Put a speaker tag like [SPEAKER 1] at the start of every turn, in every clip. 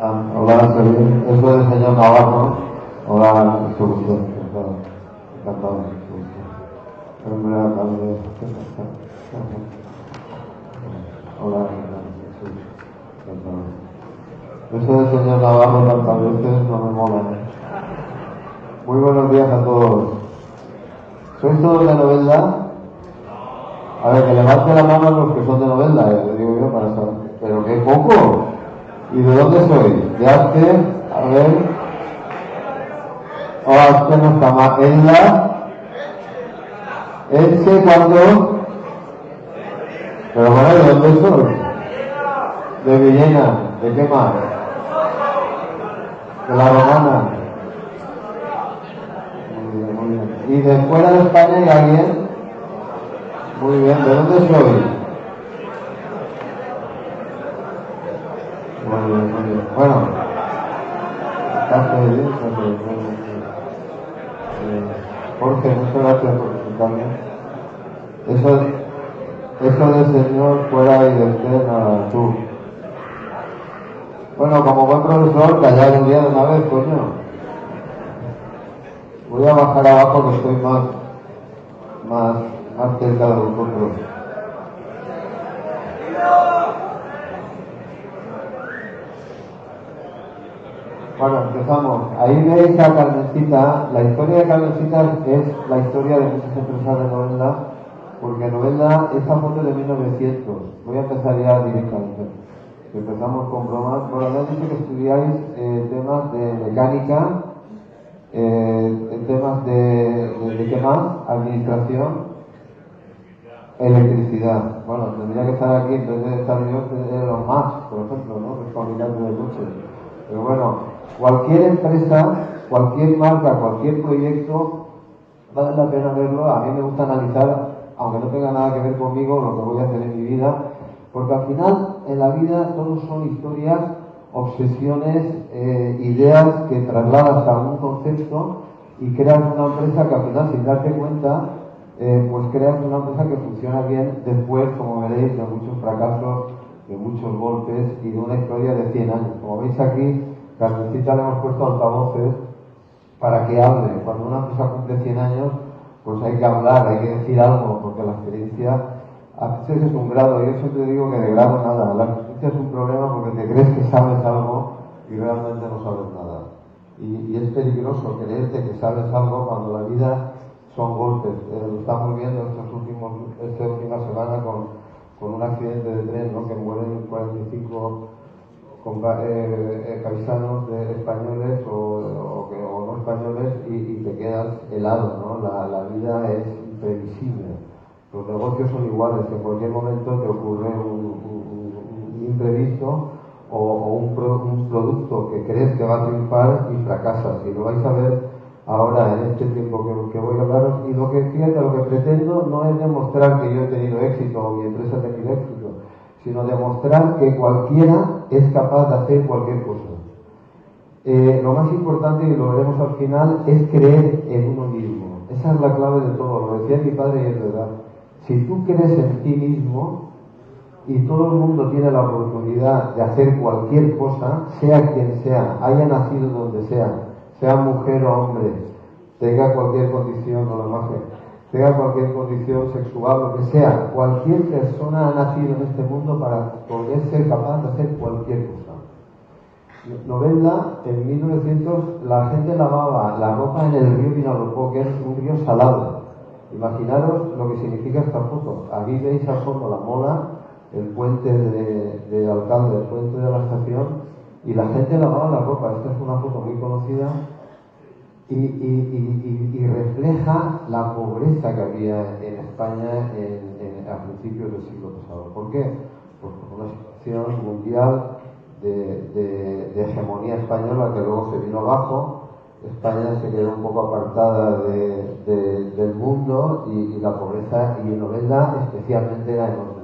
[SPEAKER 1] Hola, soy eso del señor Navarro. Hola, mucho gusto. Encantado, mucho gusto. Hombre, alcalde. Hola, encantado. Eso del señor Navarro tantas veces no me mola. Muy buenos días a todos. ¿Sois todos de Novelda? A ver, que levante la mano los que son de Novelda, lo digo yo para saber. Pero qué poco. ¿Y de dónde sois? ¿De Azte? A ver. Azte no está mal. ¿Elche cuándo? Pero bueno, ¿de dónde sois? De Villena. ¿De qué más? De la Romana. Muy bien, muy bien. ¿Y de fuera de España hay alguien? Muy bien. ¿De dónde sois? Muy bien, muy bien. Bueno. Jorge, muchas gracias por presentarme. Eso del señor fuera y del té, nada, tú. Bueno, como buen profesor, callar un día de una vez, coño. Voy a bajar abajo que estoy más cerca de vosotros. Bueno, empezamos. Ahí veis a Carmencita. La historia de Carmencita es la historia de muchas empresas de Novelda, porque Novelda, esta foto es de 1900. Voy a empezar ya directamente. Empezamos con bromas. Bueno, me han dicho que estudiáis temas de mecánica, temas de qué más, administración, electricidad. Bueno, tendría que estar aquí, en vez de estar yo, de los más, por ejemplo, ¿no? Que es fabricante de coches. Pero bueno, cualquier empresa, cualquier marca, cualquier proyecto, vale la pena verlo. A mí me gusta analizar, aunque no tenga nada que ver conmigo, lo que voy a hacer en mi vida, porque al final, en la vida, todos son historias, obsesiones, ideas que trasladas a un concepto y creas una empresa que al final, sin darte cuenta, pues creas una empresa que funciona bien después, como veréis, de muchos fracasos, de muchos golpes y de una historia de 100 años. Como veis aquí, Carmencita le hemos puesto altavoces para que hable. Cuando una empresa cumple 100 años, pues hay que hablar, hay que decir algo, porque la experiencia a veces es un grado. Yo siempre digo que de grado nada. La experiencia es un problema porque te crees que sabes algo y realmente no sabes nada. Y es peligroso creerte que sabes algo cuando la vida son golpes. Lo estamos viendo esta última semana con un accidente de tren, ¿no? Que mueren 45 paisanos españoles o no españoles y te quedas helado, ¿no? La vida es imprevisible. Los negocios son iguales. En cualquier momento te ocurre un imprevisto o un producto que crees que va a triunfar y fracasas. Y lo vais a ver ahora en este tiempo que voy a hablaros. Y lo que pretendo no es demostrar que yo he tenido éxito o mi empresa ha tenido éxito, sino demostrar que cualquiera es capaz de hacer cualquier cosa. Lo más importante, y lo veremos al final, es creer en uno mismo. Esa es la clave de todo. Lo decía mi padre y es verdad. Si tú crees en ti mismo y todo el mundo tiene la oportunidad de hacer cualquier cosa, sea quien sea, haya nacido donde sea mujer o hombre, tenga cualquier condición o la imagen, tenga cualquier condición sexual, lo que sea, cualquier persona ha nacido en este mundo para poder ser capaz de hacer cualquier cosa. Novelda, en 1900, la gente lavaba la ropa en el río Vinalopó, que es un río salado. Imaginaros lo que significa esta foto. Aquí veis al fondo la Mola, el puente de Alcalde, el puente de la estación, y la gente lavaba la ropa. Esta es una foto muy conocida y refleja la pobreza que había en España a principios del siglo pasado. ¿Por qué? Pues por una situación mundial de hegemonía española que luego se vino abajo. España se quedó un poco apartada del mundo y la pobreza, y en Novelda especialmente, era enorme.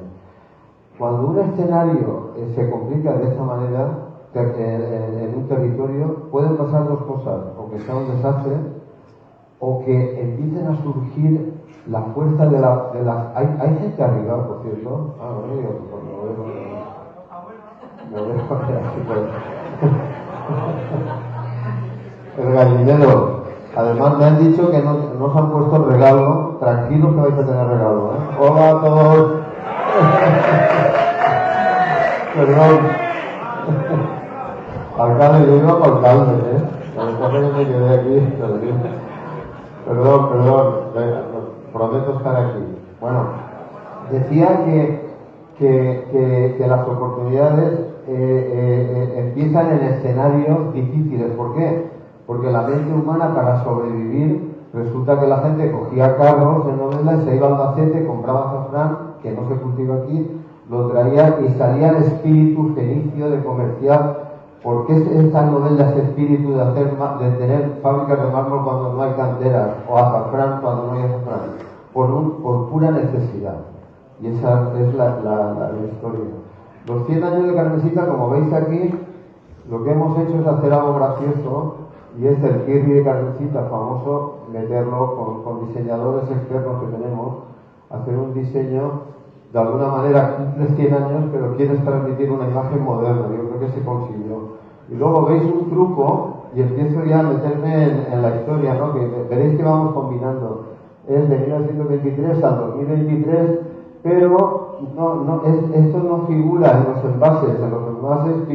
[SPEAKER 1] Cuando un escenario se complica de esta manera en un territorio, pueden pasar dos cosas: o que sea un desastre, o que empiecen a surgir la fuerza de la... ¿Hay gente arriba, por cierto? Ah, bueno, Me voy a poner aquí, pues. El gallinero. Además me han dicho que no os han puesto el regalo. Tranquilos que vais a tener regalo, ¿eh? Hola a todos. Perdón. Alcalde, yo iba para alcalde, ¿eh? Entonces me quedé aquí. Perdón. Prometo estar aquí. Bueno, decía que las oportunidades empiezan en escenarios difíciles. ¿Por qué? Porque la mente humana, para sobrevivir, resulta que la gente cogía carros en Novelda y se iba al Albacete, compraba azafrán, que no se cultiva aquí, lo traía y salía el espíritu fenicio de comercial. ¿Por qué está en Novelda ese espíritu de tener fábricas de mármol cuando no hay canteras, o azafrán cuando no hay azafrán? Por pura necesidad. Y esa es la historia. Los 100 años de Carmencita, como veis aquí, lo que hemos hecho es hacer algo gracioso, y es el Kirby de Carmencita famoso, meterlo con diseñadores expertos que tenemos, hacer un diseño, de alguna manera cumple 100 años, pero quieres transmitir una imagen moderna. Yo creo que se consiguió. Y luego veis un truco, y empiezo ya a meterme en la historia, ¿no? Que veréis que vamos combinando. Es de 1923 al 2023, pero esto no figura en los envases. En los envases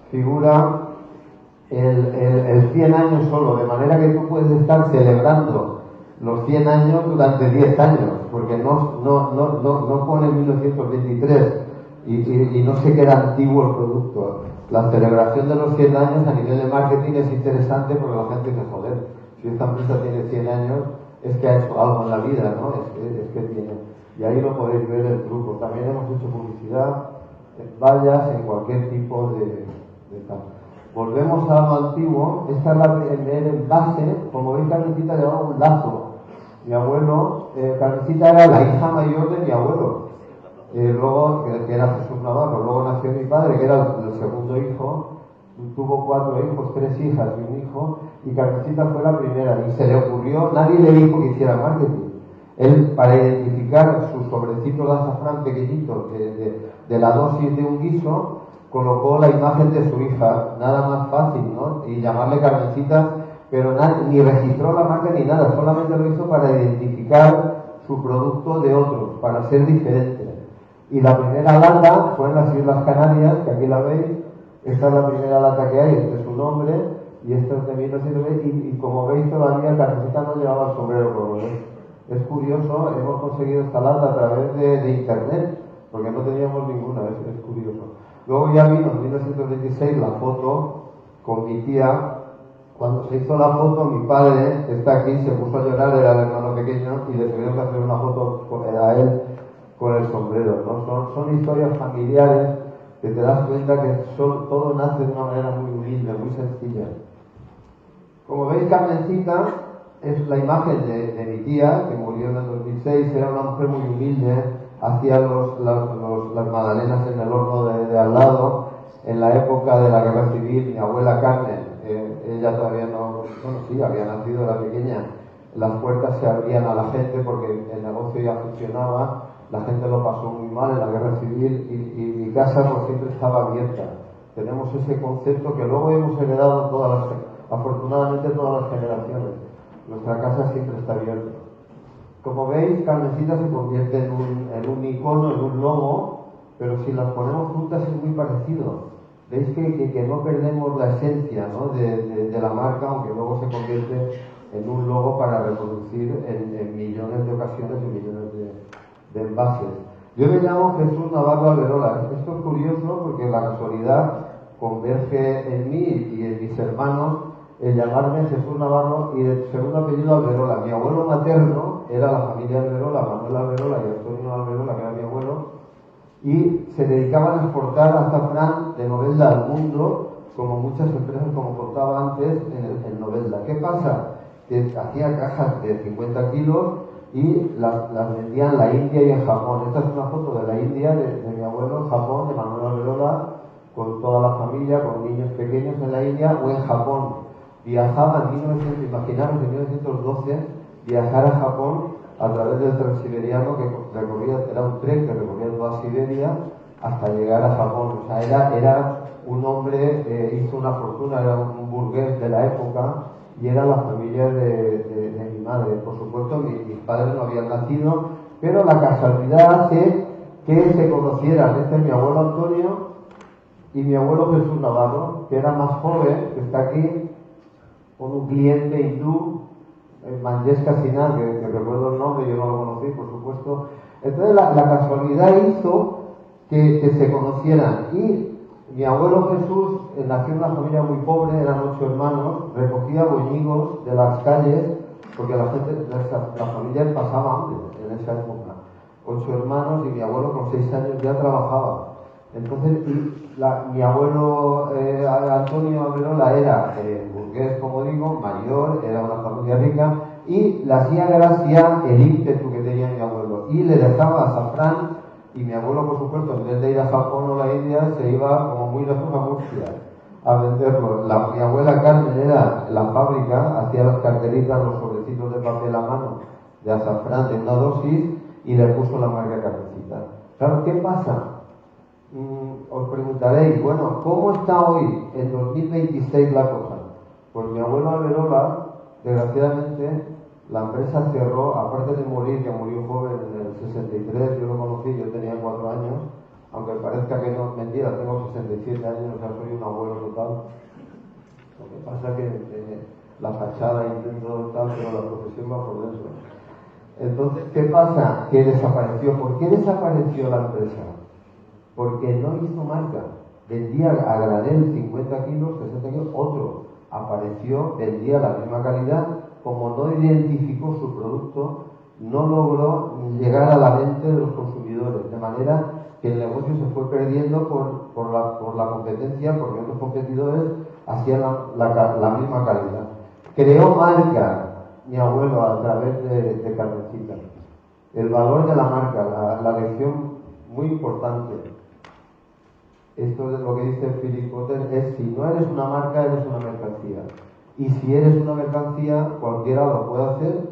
[SPEAKER 1] figura el 100 años solo, de manera que tú puedes estar celebrando los 100 años durante 10 años, porque no pone 1923 y no se queda antiguo el producto. La celebración de los 100 años a nivel de marketing es interesante, porque la gente dice, joder, si esta empresa tiene 100 años, es que ha hecho algo en la vida, ¿no? Es que tiene. Y ahí lo podéis ver el truco. También hemos hecho publicidad en vallas, en cualquier tipo de tal. Volvemos a lo antiguo. Esta es el envase. Como veis, Carmencita llevaba un lazo. Mi abuelo, Carmencita era la hija mayor de mi abuelo. Luego, que era Jesús Navarro. Luego nació mi padre, que era el segundo hijo. Tuvo 4 hijos, 3 hijas y un hijo. Y Carmencita fue la primera. Y se le ocurrió, nadie le dijo que hiciera marketing. Él, para identificar sus sobrecitos de azafrán pequeñitos de la dosis de un guiso, colocó la imagen de su hija, nada más fácil, ¿no? Y llamarle Carmencita, pero ni registró la marca ni nada, solamente lo hizo para identificar su producto de otros, para ser diferente. Y la primera lata fue en las Islas Canarias, que aquí la veis. Esta es la primera lata que hay, este es su nombre, y esta es de 1920, y como veis todavía Carmencita no llevaba el sombrero color. Es curioso, hemos conseguido esta lata a través de internet, porque no teníamos ninguna, es curioso. Luego ya vino en 1926 la foto con mi tía. Cuando se hizo la foto, mi padre está aquí, se puso a llorar, era el hermano pequeño, y le tuvieron que hacer una foto a él con el sombrero, ¿no? Son historias familiares que te das cuenta que todo nace de una manera muy humilde, muy sencilla. Como veis, Carmencita es la imagen de mi tía, que murió en el 2006, era una mujer muy humilde, hacía las magdalenas en el horno de al lado. En la época de la Guerra Civil, mi abuela Carmen, ella todavía no, bueno, sí, había nacido, era pequeña, las puertas se abrían a la gente porque el negocio ya funcionaba, la gente lo pasó muy mal en la Guerra Civil y mi casa pues siempre estaba abierta. Tenemos ese concepto que luego hemos heredado afortunadamente todas las generaciones. Nuestra casa siempre está abierta. Como veis, Carmencita se convierte en un icono, en un logo, pero si las ponemos juntas es muy parecido. Veis que no perdemos la esencia, ¿no? de la marca, aunque luego se convierte en un logo para reproducir en millones de ocasiones y millones de envases. Yo me llamo Jesús Navarro Alberola. Esto es curioso porque la casualidad converge en mí y en mis hermanos el llamarme Jesús Navarro y el segundo apellido Alberola. Mi abuelo materno era la familia Alberola, Manuel Alberola y Antonio Alberola, que era mi abuelo, y se dedicaban a exportar azafrán de Novelda al mundo, como muchas empresas, como contaba antes, en Novelda. ¿Qué pasa? Que hacía cajas de 50 kilos y las vendían en la India y en Japón. Esta es una foto de la India, de mi abuelo en Japón, de Manuel Alberola, con toda la familia, con niños pequeños en la India o en Japón. Viajaba en 1912, viajar a Japón a través del Transiberiano, que recorría, era un tren que recorría toda Siberia, hasta llegar a Japón. O sea, era un hombre, hizo una fortuna, era un burgués de la época y era la familia de mi madre. Por supuesto, mis padres no habían nacido, pero la casualidad hace que se conocieran. Este es mi abuelo Antonio y mi abuelo Jesús Navarro, que era más joven, que está aquí, con un cliente hindú, Manjeska Sinha, que recuerdo el nombre, yo no lo conocí, por supuesto. Entonces la casualidad hizo que se conocieran. Y mi abuelo Jesús nació en una familia muy pobre, eran 8 hermanos, recogía boñigos de las calles, porque la familia pasaba hambre en esa época. 8 hermanos y mi abuelo con 6 años ya trabajaba. Entonces, mi abuelo Antonio Averola era burgués, como digo, mayor, era una familia rica, y le hacía gracia el ímpetu que tenía mi abuelo. Y le dejaba azafrán, y mi abuelo, por supuesto, en vez de ir a Japón o la India, se iba como muy lejos a Murcia a venderlo. Mi abuela Carmen era en la fábrica, hacía las carteritas, los sobrecitos de papel a mano de azafrán de una dosis, y le puso la marca Carmencita. Claro, ¿qué pasa? Os preguntaréis, bueno, ¿cómo está hoy, en 2026, la cosa? Pues mi abuelo Averola, desgraciadamente, la empresa cerró, aparte de morir, que murió joven en el 63, yo lo conocí, yo tenía 4 años, aunque parezca que no, mentira, tengo 67 años, o sea, soy un abuelo total. Lo que pasa es que la fachada intento tal, pero la profesión va por dentro. Entonces, ¿qué pasa? Que desapareció. ¿Por qué desapareció la empresa? Porque no hizo marca. Vendía a granel 50 kilos, 60 kilos, otro apareció, vendía la misma calidad, como no identificó su producto, no logró llegar a la mente de los consumidores, de manera que el negocio se fue perdiendo por la competencia, porque otros competidores hacían la misma calidad. Creó marca mi abuelo a través de Carmencita. El valor de la marca, la lección muy importante. Esto es lo que dice Philip Kotler, es si no eres una marca, eres una mercancía. Y si eres una mercancía, cualquiera lo puede hacer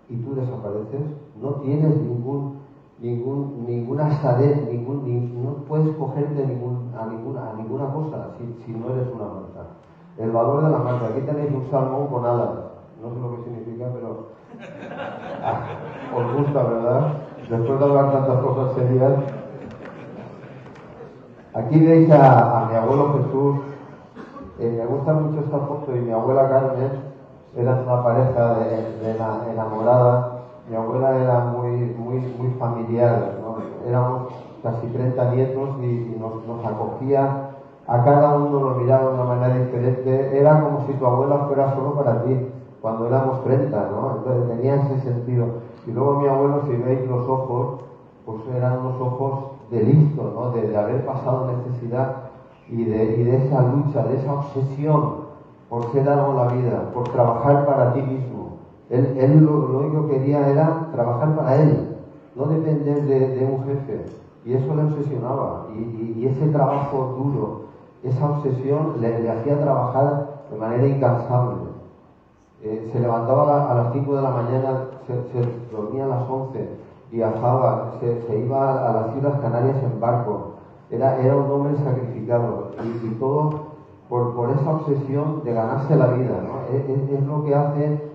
[SPEAKER 1] y tú desapareces. No tienes ninguna asadez, no puedes cogerte a ninguna cosa si no eres una marca. El valor de la marca. Aquí tenéis un salmón con alas. No sé lo que significa, pero os gusta, ¿verdad? Después de hablar tantas cosas serias. Aquí veis a mi abuelo Jesús. Me gusta mucho esta foto, y mi abuela Carmen era una pareja de enamorada. Mi abuela era muy familiar, ¿no? Éramos casi 30 nietos y nos acogía. A cada uno lo miraba de una manera diferente. Era como si tu abuela fuera solo para ti, cuando éramos 30, ¿no? Entonces tenía ese sentido. Y luego mi abuelo, si veis los ojos, pues eran unos ojos de listo, ¿no? De haber pasado necesidad y de esa lucha, de esa obsesión por ser algo en la vida, por trabajar para ti mismo. Él lo único que quería era trabajar para él, no depender de un jefe. Y eso le obsesionaba. Y ese trabajo duro, esa obsesión le hacía trabajar de manera incansable. Se levantaba a las 5 de la mañana, se dormía a las 11, viajaba, se iba a las Islas Canarias en barco. Era un hombre sacrificado, y todo por esa obsesión de ganarse la vida, ¿no? Es lo que hace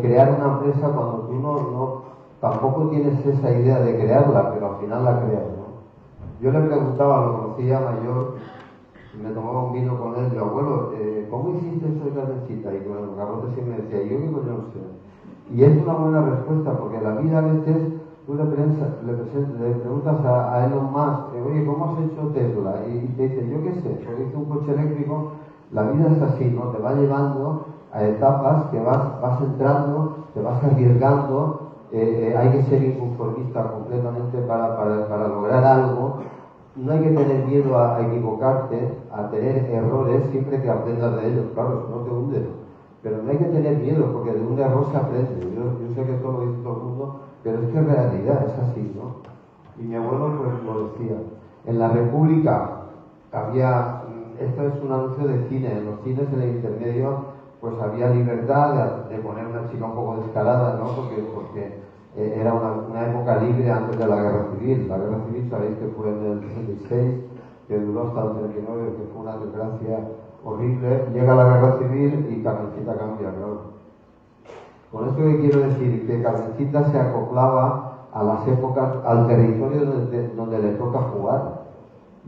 [SPEAKER 1] crear una empresa cuando tú tampoco tienes esa idea de crearla, pero al final la creas, ¿no? Yo le preguntaba, lo conocía mayor, me tomaba un vino con él, yo, abuelo, ¿cómo hiciste eso de Carmencita? Y con el garrote siempre me decía, yo qué coño no sé. Y es una buena respuesta, porque la vida a veces tú le preguntas a Elon Musk, oye, ¿cómo has hecho Tesla? Y te dice, yo qué sé, porque hice un coche eléctrico. La vida es así, ¿no? Te va llevando a etapas que vas entrando, te vas arriesgando. Hay que ser inconformista completamente para lograr algo. No hay que tener miedo a equivocarte, a tener errores, siempre que aprendas de ellos. Claro, no te hundes. Pero no hay que tener miedo, porque de un error se aprende. Yo sé que esto lo dice todo el mundo, pero es que en realidad es así, ¿no? Y mi abuelo pues lo decía. En la República había, esto es un anuncio de cine, en los cines en el intermedio pues había libertad de poner una chica un poco descarada, ¿no? Porque era una época libre antes de la guerra civil. La guerra civil sabéis que fue en el 66, que duró hasta el 39, que fue una desgracia horrible. Llega la guerra civil y Carmencita cambia, claro. Con esto que quiero decir, que Carmencita se acoplaba a las épocas, al territorio donde le toca jugar.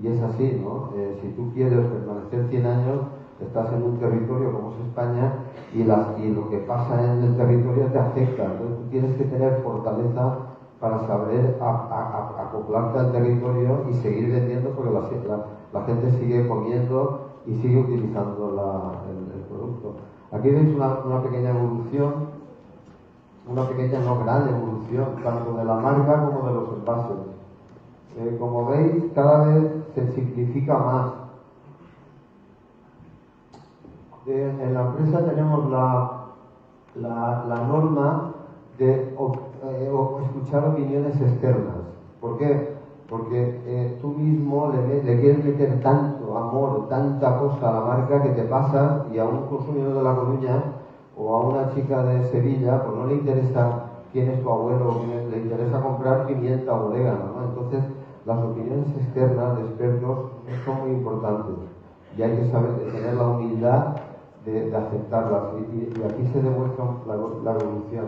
[SPEAKER 1] Y es así, ¿no? Si tú quieres permanecer 100 años, estás en un territorio como es España y lo que pasa en el territorio te afecta. Entonces tú tienes que tener fortaleza para saber acoplarte al territorio y seguir vendiendo, porque la gente sigue comiendo y sigue utilizando el producto. Aquí veis una pequeña evolución, una pequeña, no gran evolución, tanto de la marca como de los envases. Como veis, cada vez se simplifica más. En la empresa tenemos la norma de escuchar opiniones externas. ¿Por qué? Porque tú mismo le quieres meter tanto amor, tanta cosa a la marca que te pasas, y a un consumidor de La Coruña o a una chica de Sevilla pues no le interesa quién es tu abuelo, o le interesa comprar pimienta o orégano, ¿no? Entonces las opiniones externas de expertos son muy importantes y hay que saber tener la humildad de aceptarlas, y aquí se demuestra la evolución.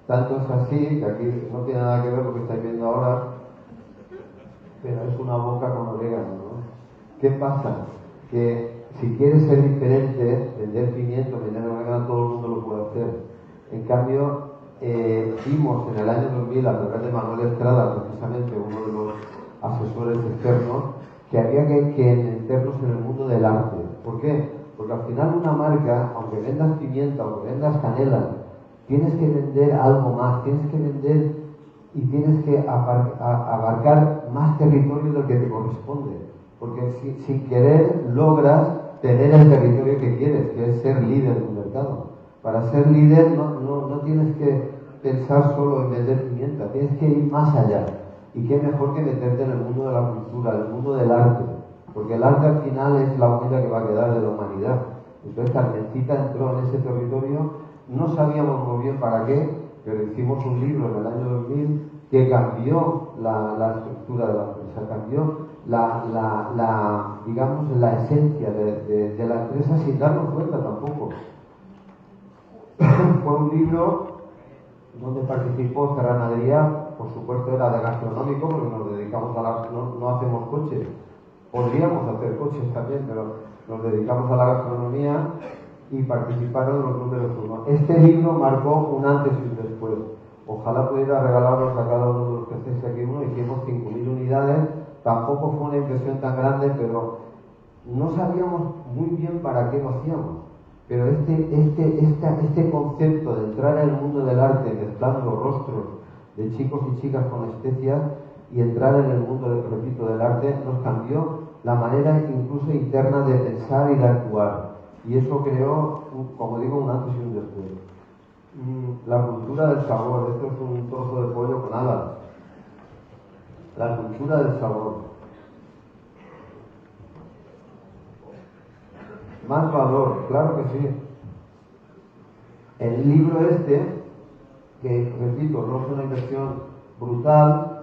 [SPEAKER 1] Tanto es así que aquí no tiene nada que ver lo que estáis viendo ahora, pero es una boca con orégano, ¿no? ¿Qué pasa? Que si quieres ser diferente, vender pimiento, vender orégano, todo el mundo lo puede hacer. En cambio, vimos en el año 2000, a través de Manuel Estrada, precisamente uno de los asesores externos, que había que meternos en el mundo del arte. ¿Por qué? Porque al final una marca, aunque vendas pimienta, aunque vendas canela, tienes que vender algo más, tienes que vender y tienes que abarcar más territorio del que te corresponde. Porque sin querer logras tener el territorio que quieres, que es ser líder de un mercado. Para ser líder no tienes que pensar solo en vender pimienta, tienes que ir más allá. Y qué mejor que meterte en el mundo de la cultura, en el mundo del arte. Porque el arte al final es la huella que va a quedar de la humanidad. Entonces Carmencita entró en ese territorio, no sabíamos muy bien para qué, pero hicimos un libro en el año 2000 que cambió la estructura de la empresa, cambió digamos, la esencia de la empresa sin darnos cuenta tampoco. Fue un libro donde participó Ferran Adrià, por supuesto era de gastronómico, porque nos dedicamos no hacemos coches. Podríamos hacer coches también, pero nos dedicamos a la gastronomía y participaron los números 1. Este libro marcó un antes y un después. Ojalá pudiera regalarnos a cada uno de los que estéis aquí uno. Hicimos 5.000 unidades, tampoco fue una impresión tan grande, pero no sabíamos muy bien para qué lo hacíamos. Pero este concepto de entrar en el mundo del arte, mezclando rostros de chicos y chicas con especias, y entrar en el mundo, repito, del arte, nos cambió la manera incluso interna de pensar y de actuar. Y eso creó, como digo, un antes y un después. La cultura del sabor, esto es un trozo de pollo con alas. La cultura del sabor. Más valor, claro que sí. El libro que repito, no es una inversión brutal,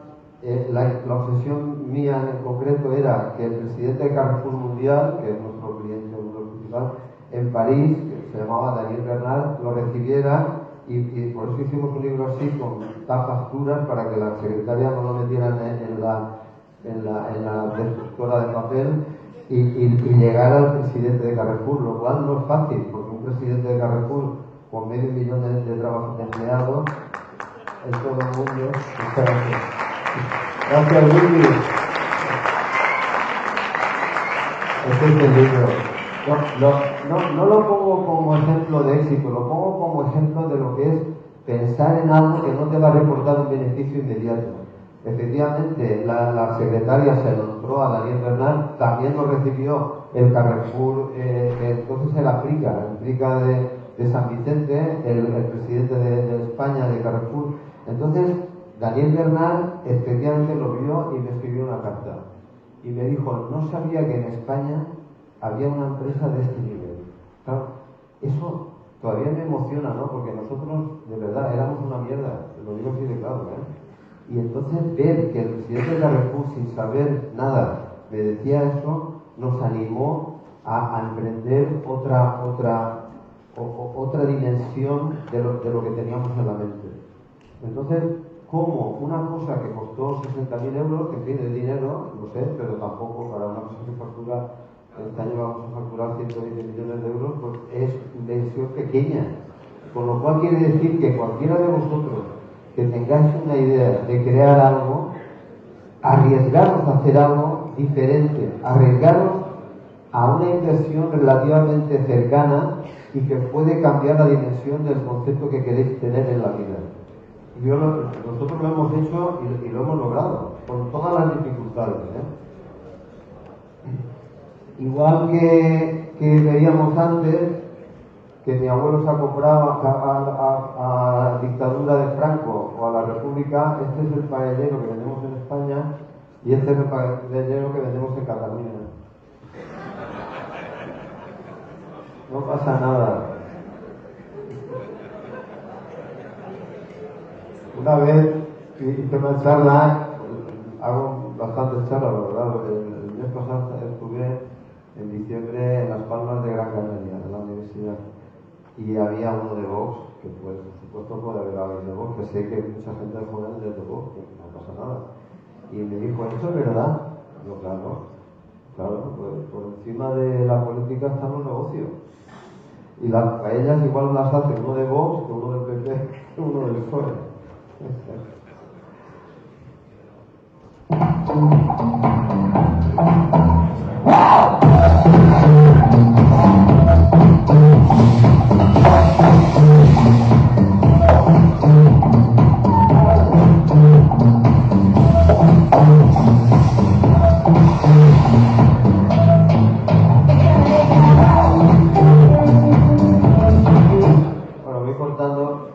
[SPEAKER 1] la obsesión mía en concreto era que el presidente de Carrefour Mundial, que es nuestro cliente principal, en París, que se llamaba Daniel Bernard, lo recibiera, y por eso hicimos un libro así con tapas duras para que la secretaria no lo metieran en la destructora de papel y llegara al presidente de Carrefour, lo cual no es fácil, porque un presidente de Carrefour con 500.000 de trabajos de empleados en todo el mundo. Muchas gracias. Gracias, Willy. Este es el libro. No lo pongo como ejemplo de éxito, lo pongo como ejemplo de lo que es pensar en algo que no te va a reportar un beneficio inmediato. Efectivamente, la secretaria se lo entró a Daniel Bernal, también lo recibió el Carrefour, entonces él aplica de San Vicente, el presidente de España, de Carrefour. Entonces, Daniel Bernal efectivamente lo vio y me escribió una carta. Y me dijo, no sabía que en España había una empresa de este nivel. Claro, eso todavía me emociona, ¿no? Porque nosotros, de verdad, éramos una mierda. lo digo así de claro, Y entonces ver que el presidente de la República, sin saber nada, me decía eso, nos animó a emprender otra dimensión de lo que teníamos en la mente. Entonces, como una cosa que costó 60.000 euros, que tiene dinero, lo sé, pero tampoco para una cosa que factura, este año vamos a facturar 120 millones de euros, pues es inversión pequeña. Con lo cual quiere decir que cualquiera de vosotros que tengáis una idea de crear algo, arriesgaros a hacer algo diferente, arriesgaros a una inversión relativamente cercana y que puede cambiar la dimensión del concepto que queréis tener en la vida. Nosotros lo hemos hecho y lo hemos logrado, con todas las dificultades. Igual que veíamos antes, que mi abuelo se acoplaba a la dictadura de Franco o a la República, este es el paellero que vendemos en España y este es el paellero que vendemos en Cataluña. No pasa nada. Una vez hice una charla, hago bastantes charlas, la verdad. El mes pasado estuve en diciembre en Las Palmas de Gran Canaria, en la universidad. Y había uno de Vox, que pues, por supuesto puede haber alguien de Vox, que sé que mucha gente joven es de Vox, que no pasa nada. Y me dijo, ¿eso es verdad? Yo, claro, pues, por encima de la política están los negocios. Y las paellas igual las hace uno de Vox, que uno del PP, que uno del PSOE. Bueno, voy cortando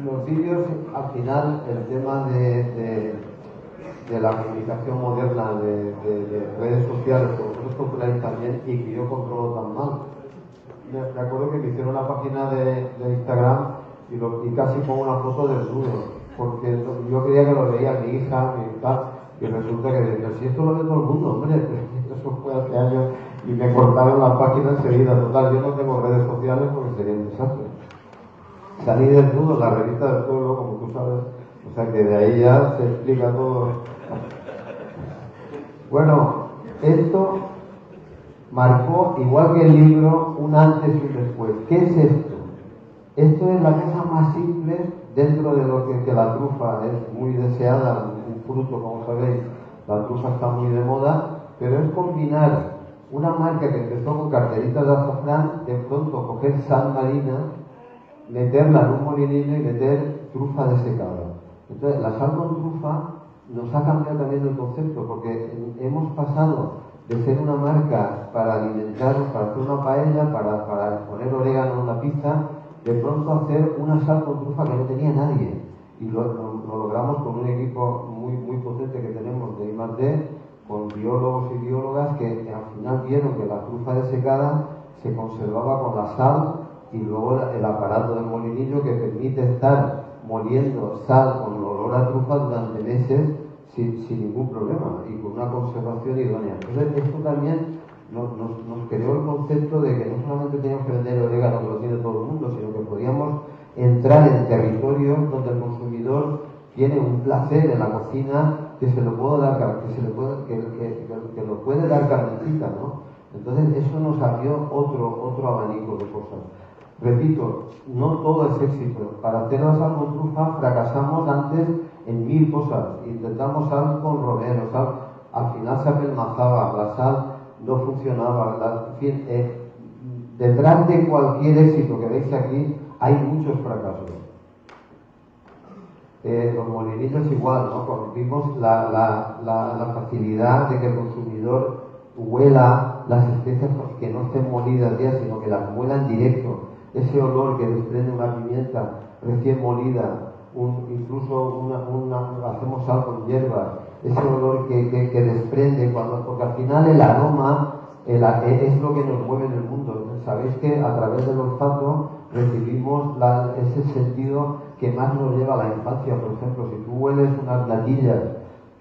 [SPEAKER 1] los vídeos. Al final, el tema de la comunicación moderna, de redes sociales, que vosotros controláis también y que yo controlo tan mal. Me acuerdo que me hicieron una página de Instagram y casi pongo una foto desnudo, porque yo creía que lo veía mi hija, mi tal, y resulta que pero si esto lo ve todo el mundo, hombre, eso fue hace años y me cortaron la página enseguida. Total, yo no tengo redes sociales porque sería un desastre. Salí desnudo en la revista del pueblo, como tú sabes, o sea que de ahí ya se explica todo. Bueno, esto marcó, igual que el libro, un antes y un después. ¿Qué es esto? Esto es la cosa más simple dentro de lo que la trufa es muy deseada, un fruto, como sabéis, la trufa está muy de moda, pero es combinar una marca que empezó con carteritas de azafrán, de pronto coger sal marina, meterla en un molinillo y meter trufa desecada. Entonces, la sal con trufa nos ha cambiado también el concepto, porque hemos pasado de ser una marca para alimentar, para hacer una paella, para poner orégano en una pizza, de pronto hacer una sal con trufa que no tenía nadie. Y lo logramos con un equipo muy potente que tenemos de I+D, con biólogos y biólogas que al final vieron que la trufa desecada se conservaba con la sal y luego el aparato del molinillo que permite estar moliendo sal con olor a trufa durante meses sin ningún problema y con una conservación idónea. Entonces esto también nos creó el concepto de que no solamente teníamos que vender orégano que lo tiene todo el mundo, sino que podíamos entrar en territorios donde el consumidor tiene un placer en la cocina que se lo puede dar, que lo puede dar Carmencita, ¿no? Entonces eso nos abrió otro abanico de cosas. Repito, no todo es éxito. Para hacer la sal con trufa fracasamos antes en 1000 cosas. Intentamos sal con romero, al final se apelmazaba, la sal no funcionaba. En fin, detrás de cualquier éxito que veis aquí hay muchos fracasos. Los molinillos igual, ¿no? Vimos la facilidad de que el consumidor huela las especias que no estén molidas ya, sino que las huela en directo. Ese olor que desprende una pimienta recién molida, incluso hacemos sal con hierbas, ese olor que desprende, porque al final el aroma es lo que nos mueve en el mundo. Sabéis que a través del olfato recibimos ese sentido que más nos lleva a la infancia. Por ejemplo, si tú hueles unas natillas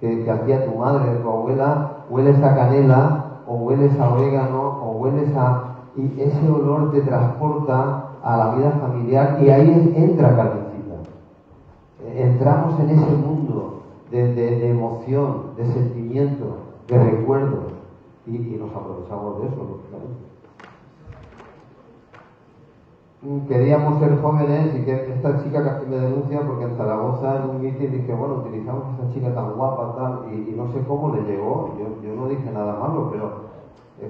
[SPEAKER 1] que hacía tu madre, tu abuela, hueles a canela, o hueles a orégano, o hueles a... y ese olor te transporta a la vida familiar y ahí entra Carmencita. Entramos en ese mundo de emoción, de sentimiento, de recuerdos y nos aprovechamos de eso, lógicamente. Queríamos ser jóvenes y que esta chica casi me denuncia porque en Zaragoza en un mitin dije, bueno, utilizamos a esta chica tan guapa tal y no sé cómo le llegó, yo no dije nada malo, pero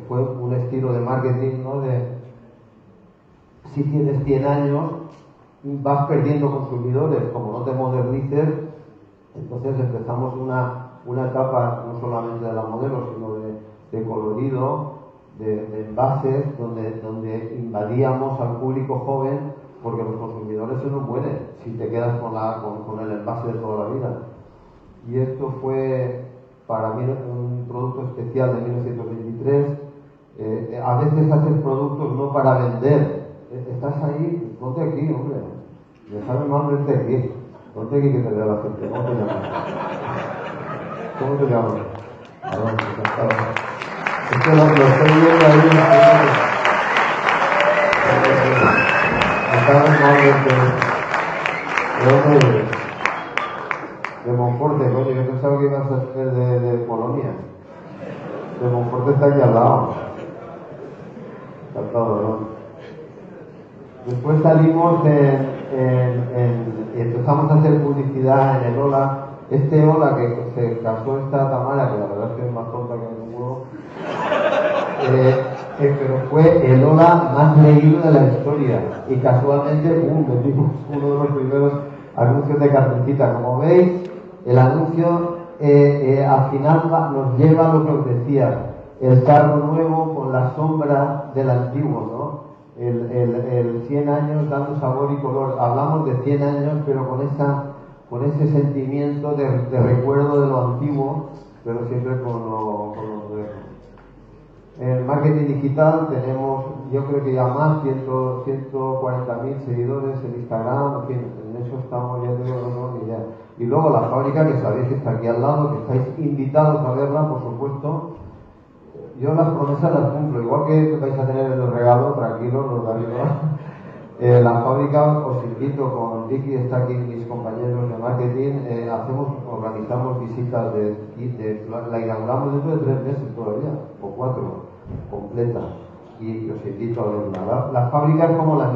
[SPEAKER 1] fue un estilo de marketing, ¿no? De si tienes 100 años vas perdiendo consumidores, como no te modernices, entonces empezamos una etapa no solamente de la modelo, sino de colorido, de envases, donde invadíamos al público joven, porque los consumidores se nos mueren si te quedas con el envase de toda la vida. Y esto fue para mí un producto especial de 1923. A veces haces productos no para vender. Estás ahí, ponte aquí, hombre. Me sabe mal verte aquí. Ponte aquí que te vea la gente. ¿Cómo te llamas? ¿Cómo te llamas? Es que lo estoy viendo ahí. Me sabe mal verte. ¿De dónde eres? De Monforte, coño. Yo pensaba que ibas a ser de Polonia. De Monforte está aquí al lado. Encantado, ¿no? Después salimos y empezamos a hacer publicidad en el Ola. Este Ola que se casó esta Tamara, que la verdad es que es más tonta que ninguno, pero fue el Ola más leído de la historia. Y casualmente, metimos uno de los primeros anuncios de Carmencita. Como veis, el anuncio al final nos lleva a lo que os decía, el carro nuevo con la sombra del antiguo, ¿no? El 100 años dando sabor y color. Hablamos de 100 años, pero con ese sentimiento de recuerdo de lo antiguo, pero siempre con lo moderno. En el marketing digital tenemos, yo creo que ya más, 140.000 seguidores en Instagram, en fin, en eso estamos, ya tengo ni idea. Y luego la fábrica, que sabéis que está aquí al lado, que estáis invitados a verla, por supuesto. Yo las promesas las cumplo, igual que vais a tener el regalo, tranquilos, los de arriba. La fábrica, os invito, con Vicky, está aquí mis compañeros de marketing, organizamos visitas la inauguramos dentro de 3 meses todavía, o 4, completa, y os invito a verla. La fábrica es como la